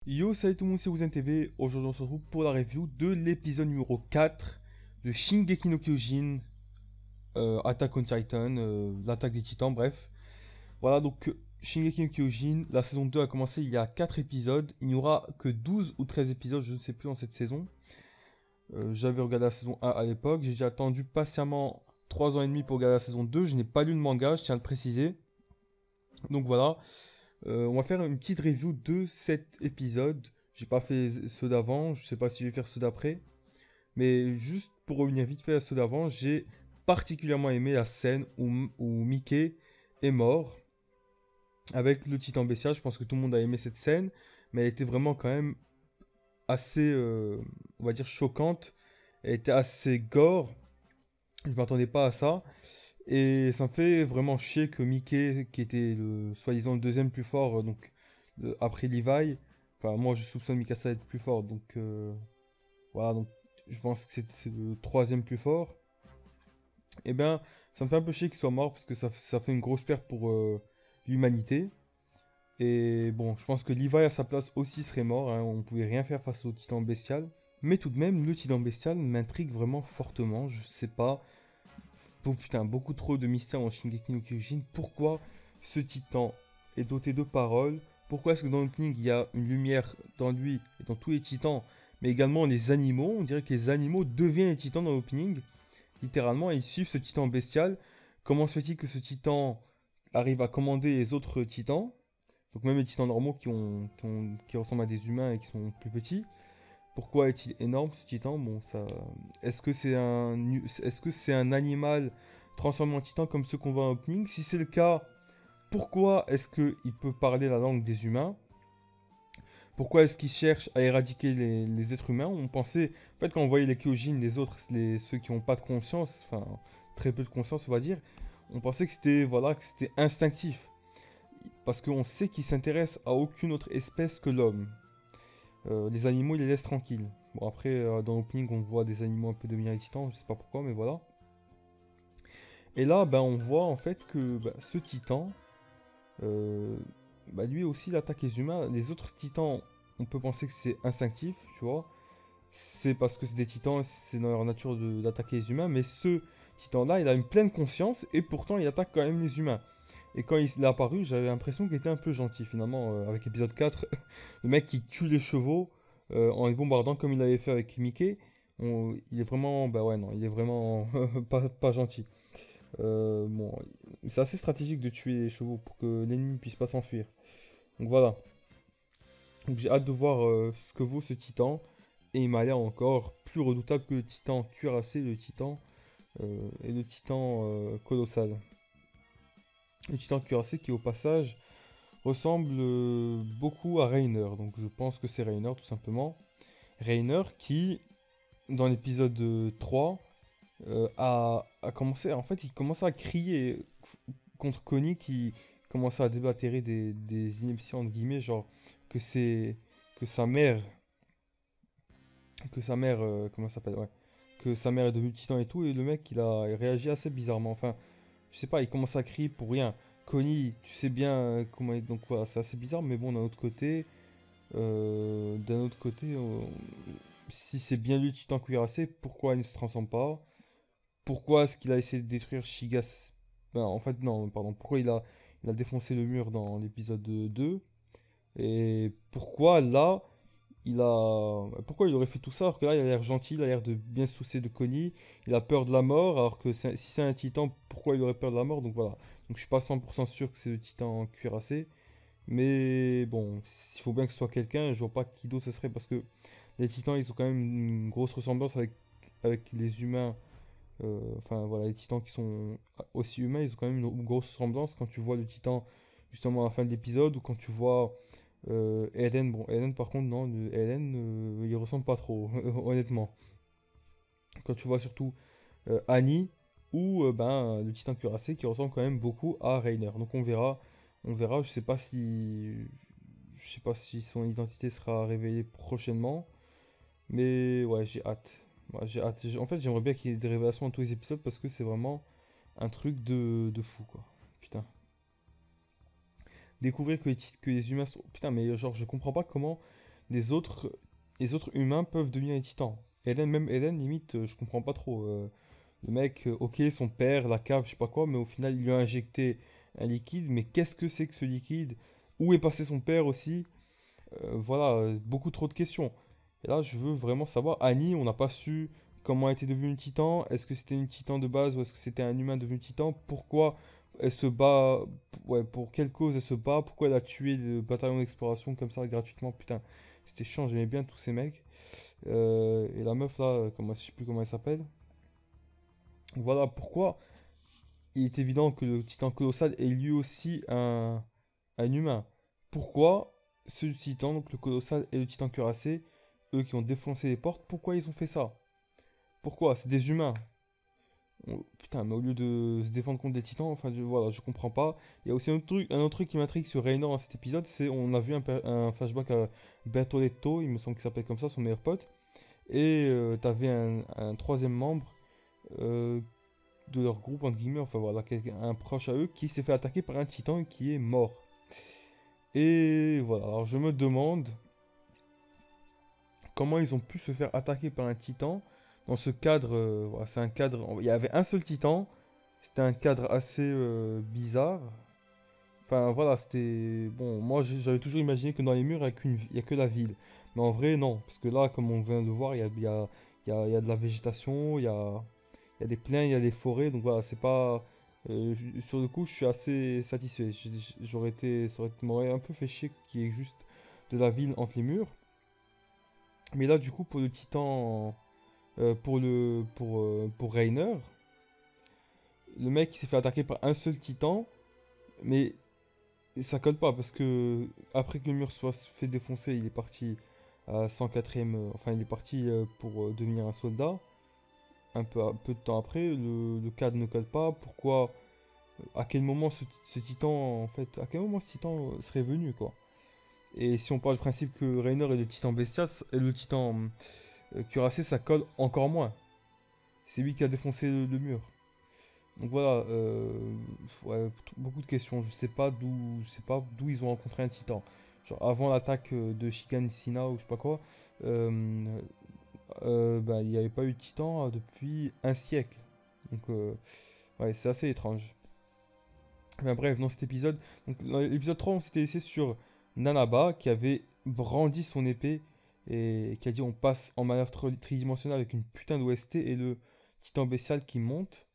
Yo, salut tout le monde, c'est Wouzen TV. Aujourd'hui, on se retrouve pour la review de l'épisode numéro 4 de Shingeki no Kyojin, Attack on Titan, l'attaque des titans, bref. Voilà, donc Shingeki no Kyojin, la saison 2 a commencé il y a 4 épisodes. Il n'y aura que 12 ou 13 épisodes, je ne sais plus, dans cette saison. J'avais regardé la saison 1 à l'époque. J'ai attendu patiemment 3 ans et demi pour regarder la saison 2. Je n'ai pas lu le manga, je tiens à le préciser. Donc voilà. On va faire une petite review de cet épisode. J'ai pas fait ceux d'avant, je sais pas si je vais faire ceux d'après. Mais juste pour revenir vite fait à ceux d'avant, j'ai particulièrement aimé la scène où Mickey est mort avec le titan bestial. Je pense que tout le monde a aimé cette scène, mais elle était vraiment quand même assez, on va dire, choquante. Elle était assez gore. Je m'attendais pas à ça. Et ça me fait vraiment chier que Mickey, qui était le soi-disant le deuxième plus fort, donc après Levi, enfin moi je soupçonne Mikasa d'être plus fort, donc voilà, donc je pense que c'est le troisième plus fort. Et bien, ça me fait un peu chier qu'il soit mort parce que ça fait une grosse perte pour l'humanité. Et bon, je pense que Levi à sa place aussi serait mort, hein, on ne pouvait rien faire face au titan bestial. Mais tout de même, le titan bestial m'intrigue vraiment fortement, je sais pas. Oh putain, beaucoup trop de mystères dans Shingeki no Kyojin. Pourquoi ce titan est doté de paroles? Pourquoi est-ce que dans l'opening il y a une lumière dans lui et dans tous les titans, mais également les animaux? On dirait que les animaux deviennent les titans dans l'opening, littéralement, et ils suivent ce titan bestial. Comment se fait-il que ce titan arrive à commander les autres titans? Donc même les titans normaux qui ressemblent à des humains et qui sont plus petits. Pourquoi est-il énorme ce titan? Bon, ça. Est-ce que c'est un animal transformé en titan comme ceux qu'on voit en opening? Si c'est le cas, pourquoi est-ce qu'il peut parler la langue des humains? Pourquoi est-ce qu'il cherche à éradiquer les êtres humains? On pensait, en fait, quand on voyait les Kyojin, les autres, ceux qui n'ont pas de conscience, enfin très peu de conscience, on va dire, on pensait que c'était voilà, que c'était instinctif, parce qu'on sait qu'ils s'intéressent à aucune autre espèce que l'homme. Les animaux, ils les laissent tranquilles. Bon, après, dans l'opening, on voit des animaux un peu devenir les titans, je sais pas pourquoi, mais voilà. Et là, ben, on voit en fait que ben, ce titan, euh, bah, lui aussi, il attaque les humains. Les autres titans, on peut penser que c'est instinctif, tu vois. C'est parce que c'est des titans, c'est dans leur nature d'attaquer les humains, mais ce titan-là, il a une pleine conscience et pourtant il attaque quand même les humains. Et quand il est apparu, j'avais l'impression qu'il était un peu gentil finalement, avec épisode 4, le mec qui tue les chevaux en les bombardant comme il avait fait avec Mickey. Il est vraiment, bah ouais, non, il est vraiment pas gentil. Bon, c'est assez stratégique de tuer les chevaux pour que l'ennemi ne puisse pas s'enfuir. Donc voilà. Donc j'ai hâte de voir ce que vaut ce titan. Et il m'a l'air encore plus redoutable que le titan cuirassé, le titan et le titan colossal. Le titan cuirassé qui au passage ressemble beaucoup à Reiner. Donc je pense que c'est Reiner tout simplement. Reiner qui, dans l'épisode 3, a commencé, en fait il commençait à crier contre Connie qui commençait à déblatérer des inepties entre guillemets, genre que c'est que sa mère comment ça s'appelle, ouais, que sa mère est devenue titan et tout, et le mec il a réagi assez bizarrement. Enfin, je sais pas, il commence à crier pour rien. Connie, tu sais bien comment donc voilà, c'est assez bizarre, mais bon, d'un autre côté, si c'est bien lui le titan cuirassé, pourquoi il ne se transforme pas? Pourquoi est-ce qu'il a essayé de détruire Shigas? Ben, en fait, non, pardon. Pourquoi il a défoncé le mur dans l'épisode 2? Et pourquoi là, pourquoi il aurait fait tout ça alors que là, il a l'air gentil, il a l'air de bien se soucier de Connie, il a peur de la mort, alors que si c'est un titan, pourquoi il aurait peur de la mort? Donc voilà. Donc je suis pas 100% sûr que c'est le titan cuirassé. Mais bon, il faut bien que ce soit quelqu'un, je vois pas qui d'autre ce serait parce que les titans, ils ont quand même une grosse ressemblance avec les humains. Enfin voilà, les titans qui sont aussi humains, ils ont quand même une grosse ressemblance quand tu vois le titan justement à la fin de l'épisode ou quand tu vois Eren. Bon, Eren par contre, non, Eren, il ressemble pas trop, honnêtement. Quand tu vois surtout Annie ou ben, le titan cuirassé qui ressemble quand même beaucoup à Reiner. Donc on verra, je sais pas si son identité sera révélée prochainement, mais ouais, j'ai hâte. Ouais, j'ai hâte. En fait, j'aimerais bien qu'il y ait des révélations dans tous les épisodes parce que c'est vraiment un truc de fou, quoi. Putain. Découvrir que les humains sont. Putain, mais genre, je comprends pas comment. les autres, les autres humains peuvent devenir des titans. Eren, même Eren, limite, je comprends pas trop. Le mec, ok, son père, la cave, je sais pas quoi, mais au final, il lui a injecté un liquide. Mais qu'est-ce que c'est que ce liquide? Où est passé son père aussi? Voilà, beaucoup trop de questions. Et là, je veux vraiment savoir. Annie, on n'a pas su comment elle était devenue une titan. Est-ce que c'était une titan de base ou est-ce que c'était un humain devenu titan? Pourquoi elle se bat? Ouais, pour quelle cause elle se bat? Pourquoi elle a tué le bataillon d'exploration comme ça gratuitement? Putain, c'était chiant, j'aimais bien tous ces mecs. Et la meuf là, comment, je sais plus comment elle s'appelle. Voilà pourquoi il est évident que le titan colossal est lui aussi un humain. Pourquoi ce titan, donc le colossal et le titan cuirassé, eux qui ont défoncé les portes, pourquoi ils ont fait ça? Pourquoi? C'est des humains. Putain, mais au lieu de se défendre contre des titans, enfin voilà, je comprends pas. Il y a aussi un autre truc qui m'intrigue sur Reynor dans cet épisode, c'est on a vu un flashback à Bertoletto, il me semble qu'il s'appelle comme ça, son meilleur pote. Et t'avais un troisième membre euh, de leur groupe, entre guillemets, enfin voilà, un proche à eux, qui s'est fait attaquer par un titan et qui est mort. Et voilà, alors je me demande comment ils ont pu se faire attaquer par un titan dans ce cadre. Voilà, c'est un cadre. Il y avait un seul titan. C'était un cadre assez bizarre. Enfin voilà, c'était. Bon, moi j'avais toujours imaginé que dans les murs, il y a que la ville. Mais en vrai, non. Parce que là, comme on vient de le voir, il y a de la végétation, il y a des plains, il y a des forêts. Donc voilà, c'est pas. Sur le coup, je suis assez satisfait. Ça m'aurait un peu fait chier qu'il y ait juste de la ville entre les murs. Mais là, du coup, pour le titan, pour Reiner, le mec il s'est fait attaquer par un seul titan, mais ça colle pas parce que après que le mur soit fait défoncer, il est parti à 104e, enfin il est parti pour devenir un soldat. Un peu de temps après, le cadre ne colle pas. Pourquoi, à quel moment ce titan, en fait, à quel moment ce titan serait venu quoi? Et si on parle du principe que Reiner est le titan bestial, et le titan cuirassé, ça colle encore moins. C'est lui qui a défoncé le mur. Donc voilà, ouais, beaucoup de questions. Je sais pas d'où ils ont rencontré un titan. Genre avant l'attaque de Shigansina ou je sais pas quoi, euh, bah, il n'y avait pas eu de titan depuis un siècle. Donc ouais, c'est assez étrange. Mais bref, dans cet épisode, donc dans l'épisode 3, on s'était laissé sur Nanaba qui avait brandi son épée et qui a dit on passe en manœuvre tridimensionnelle avec une putain d'OST et le titan bestial qui monte.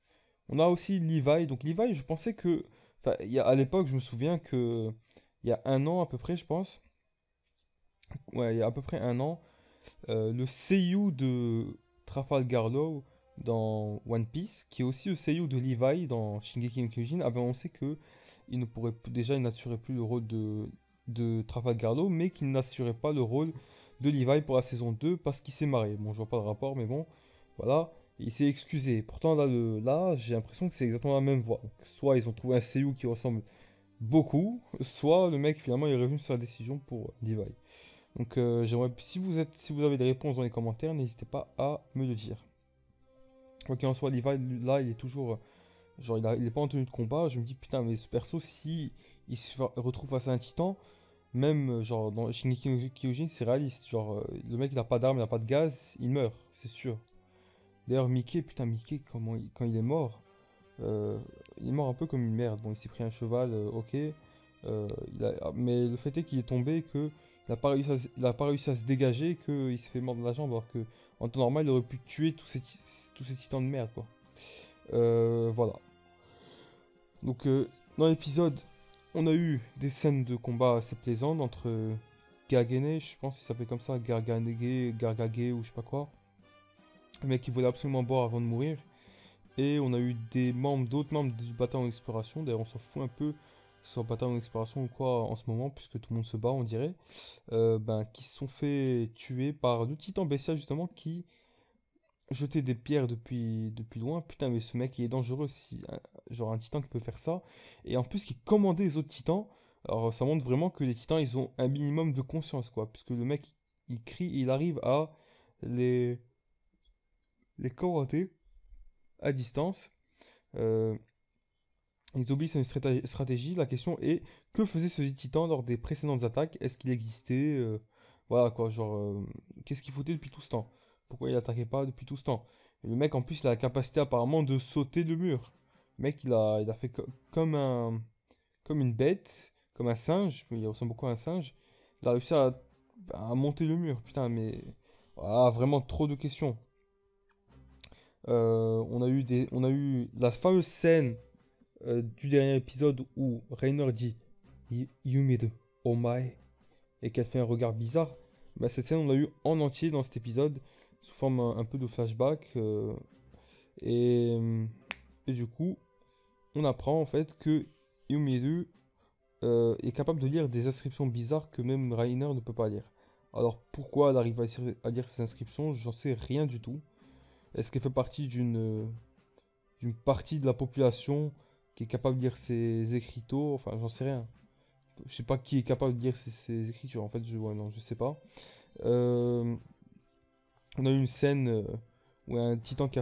On a aussi Levi. Donc Levi, je pensais que... Enfin, à l'époque, je me souviens que... Il y a un an à peu près, je pense. Ouais, il y a à peu près un an. Le seiyuu de Trafalgar Law dans One Piece, qui est aussi le seiyuu de Levi dans Shingeki no Kyojin, avait annoncé que il n'assurait plus le rôle de Trafalgar Law, mais qu'il n'assurait pas le rôle de Levi pour la saison 2 parce qu'il s'est marié. Bon, je vois pas le rapport, mais bon, voilà. Il s'est excusé. Pourtant, là j'ai l'impression que c'est exactement la même voie. Donc, soit ils ont trouvé un seiyuu qui ressemble beaucoup, soit le mec finalement est revenu sur la décision pour Levi. Donc j'aimerais, si vous avez des réponses dans les commentaires, n'hésitez pas à me le dire. Quoi qu'il en soit, Levi, là, il est toujours, genre, il est pas en tenue de combat. Je me dis, putain, mais ce perso, si il retrouve face à un titan, même, genre, dans Shingeki no Kyojin, c'est réaliste. Genre, le mec, il a pas d'arme, il a pas de gaz, il meurt, c'est sûr. D'ailleurs, Mickey, putain, Mickey, quand il est mort, euh, il est mort un peu comme une merde. Bon, il s'est pris un cheval, ok. Mais le fait est qu'il est tombé et que il a pas réussi à se dégager et qu'il s'est fait mordre la jambe alors que en temps normal il aurait pu tuer tous ces titans de merde quoi. Voilà. Donc dans l'épisode, on a eu des scènes de combat assez plaisantes entre Gargane, je pense qu'il s'appelait comme ça, Gargage ou je sais pas quoi. Le mec qui voulait absolument boire avant de mourir. Et on a eu d'autres membres du bataillon d'exploration. D'ailleurs, on s'en fout un peu que ce soit bataillon d'exploration ou quoi en ce moment, puisque tout le monde se bat, on dirait. Ben, qui se sont fait tuer par le titan bestial, justement, qui jetait des pierres depuis loin. Putain, mais ce mec, il est dangereux. Genre un titan qui peut faire ça. Et en plus, qui commandait les autres titans. Alors, ça montre vraiment que les titans, ils ont un minimum de conscience, quoi. Puisque le mec, il crie, il arrive à les, les commander à distance. Euh, ils obéissent à une stratégie. La question est, que faisait ce titan lors des précédentes attaques? Est-ce qu'il existait? Voilà quoi, genre, qu'est-ce qu'il foutait depuis tout ce temps? Pourquoi il attaquait pas depuis tout ce temps? Et le mec, en plus, il a la capacité apparemment de sauter le mur. Le mec, il a fait comme une bête, comme un singe, mais il ressemble beaucoup à un singe. Il a réussi à monter le mur, putain, mais voilà, vraiment trop de questions. On a eu la fameuse scène du dernier épisode où Rainer dit Yumiru, oh my, et qu'elle fait un regard bizarre. Bah, cette scène, on l'a eu en entier dans cet épisode, sous forme un peu de flashback. Et, euh, et du coup, on apprend en fait que Yumiru est capable de lire des inscriptions bizarres que même Rainer ne peut pas lire. Alors pourquoi elle arrive à lire ces inscriptions, j'en sais rien du tout. Est-ce qu'elle fait partie d'une partie de la population qui est capable de lire ses écriteaux? Enfin, j'en sais rien. Je sais pas qui est capable de lire ses écritures. En fait, ouais, non, je sais pas. Euh, on a eu une scène où il y a un titan qui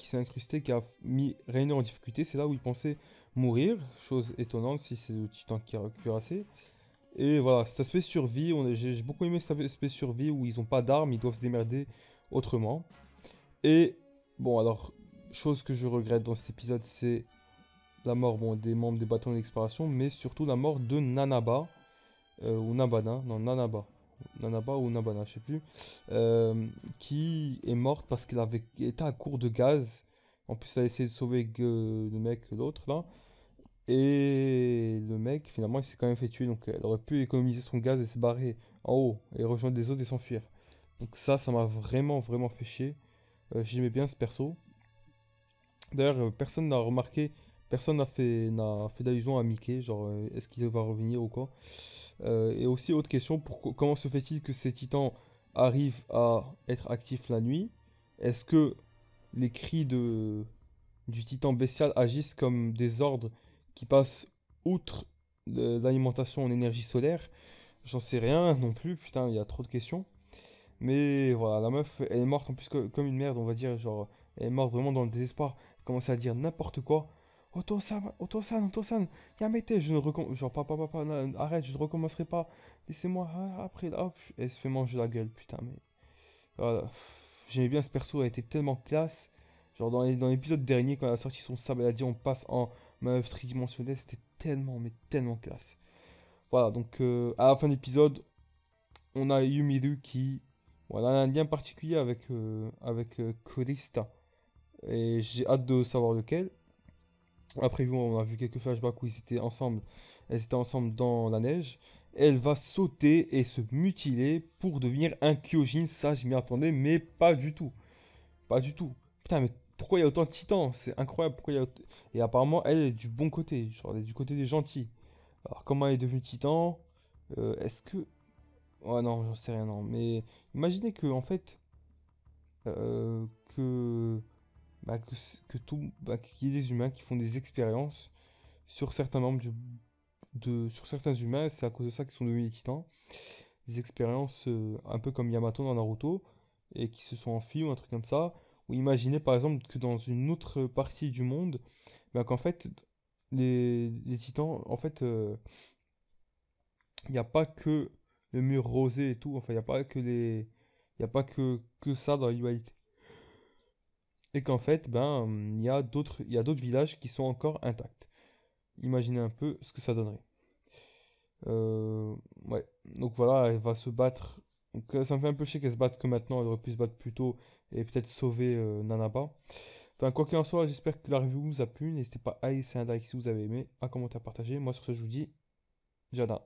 s'est incrusté, qui a mis Rainer en difficulté. C'est là où il pensait mourir, chose étonnante si c'est le titan qui a cuirassé. Et voilà, cet aspect survie, j'ai beaucoup aimé cet aspect survie où ils n'ont pas d'armes, ils doivent se démerder autrement. Et bon, alors, chose que je regrette dans cet épisode, c'est la mort bon, des membres des bâtons d'exploration, mais surtout la mort de Nanaba, ou Nabana, non Nanaba, Nanaba ou Nabana, je sais plus, qui est morte parce qu'elle avait été à court de gaz. En plus, elle a essayé de sauver le mec, l'autre là. Et le mec, finalement, il s'est quand même fait tuer. Donc, elle aurait pu économiser son gaz et se barrer en haut et rejoindre les autres et s'enfuir. Donc, ça m'a vraiment, vraiment fait chier. J'aimais bien ce perso. D'ailleurs, personne n'a remarqué, personne n'a fait d'allusion à Mickey. Genre, est-ce qu'il va revenir ou quoi? Et aussi, autre question, comment se fait-il que ces titans arrivent à être actifs la nuit? Est-ce que les cris du titan bestial agissent comme des ordres qui passent outre l'alimentation en énergie solaire? J'en sais rien non plus, putain, il y a trop de questions. Mais voilà, la meuf, elle est morte en plus comme une merde, on va dire. Genre, elle est morte vraiment dans le désespoir. Elle commençait à dire n'importe quoi. Oto-san, Oto-san, Oto-san, Yamete, je ne recommence. Genre, papa, non, arrête, je ne recommencerai pas. Laissez-moi, après, hop, elle se fait manger la gueule, putain, mais. Voilà. J'aimais bien ce perso, elle était tellement classe. Genre, dans l'épisode dernier, quand elle a sorti son sabre, elle a dit on passe en meuf tridimensionnelle, c'était tellement, mais tellement classe. Voilà, donc à la fin de l'épisode, on a Yumiru qui voilà, a un lien particulier avec Krista. Et j'ai hâte de savoir lequel. Après, on a vu quelques flashbacks où elles étaient ensemble dans la neige. Elle va sauter et se mutiler pour devenir un Kyojin. Ça, je m'y attendais, mais pas du tout. Pas du tout. Putain, mais pourquoi il y a autant de titans? C'est incroyable. Et apparemment, elle est du bon côté. Genre, elle est du côté des gentils. Alors, comment elle est devenue titan? Est-ce que Ouais, non, j'en sais rien, non. Mais imaginez que, en fait, euh, que, qu'il y ait des humains qui font des expériences sur certains sur certains humains, c'est à cause de ça qu'ils sont devenus des titans. Des expériences un peu comme Yamato dans Naruto, et qui se sont enfuis ou un truc comme ça. Ou imaginez par exemple que dans une autre partie du monde, qu'en fait, les titans, en fait, il n'y a pas que le mur rosé et tout. Enfin, il n'y a pas que il y a pas que ça dans l'humanité. Et qu'en fait, il y a d'autres villages qui sont encore intacts. Imaginez un peu ce que ça donnerait. Ouais. Donc voilà, elle va se battre. Donc, ça me fait un peu chier qu'elle se batte que maintenant. Elle aurait pu se battre plus tôt et peut-être sauver Nanaba. Enfin, quoi qu'il en soit, j'espère que la review vous a plu. N'hésitez pas à laisser un like si vous avez aimé, à commenter, à partager. Moi, sur ce, je vous dis, Jada.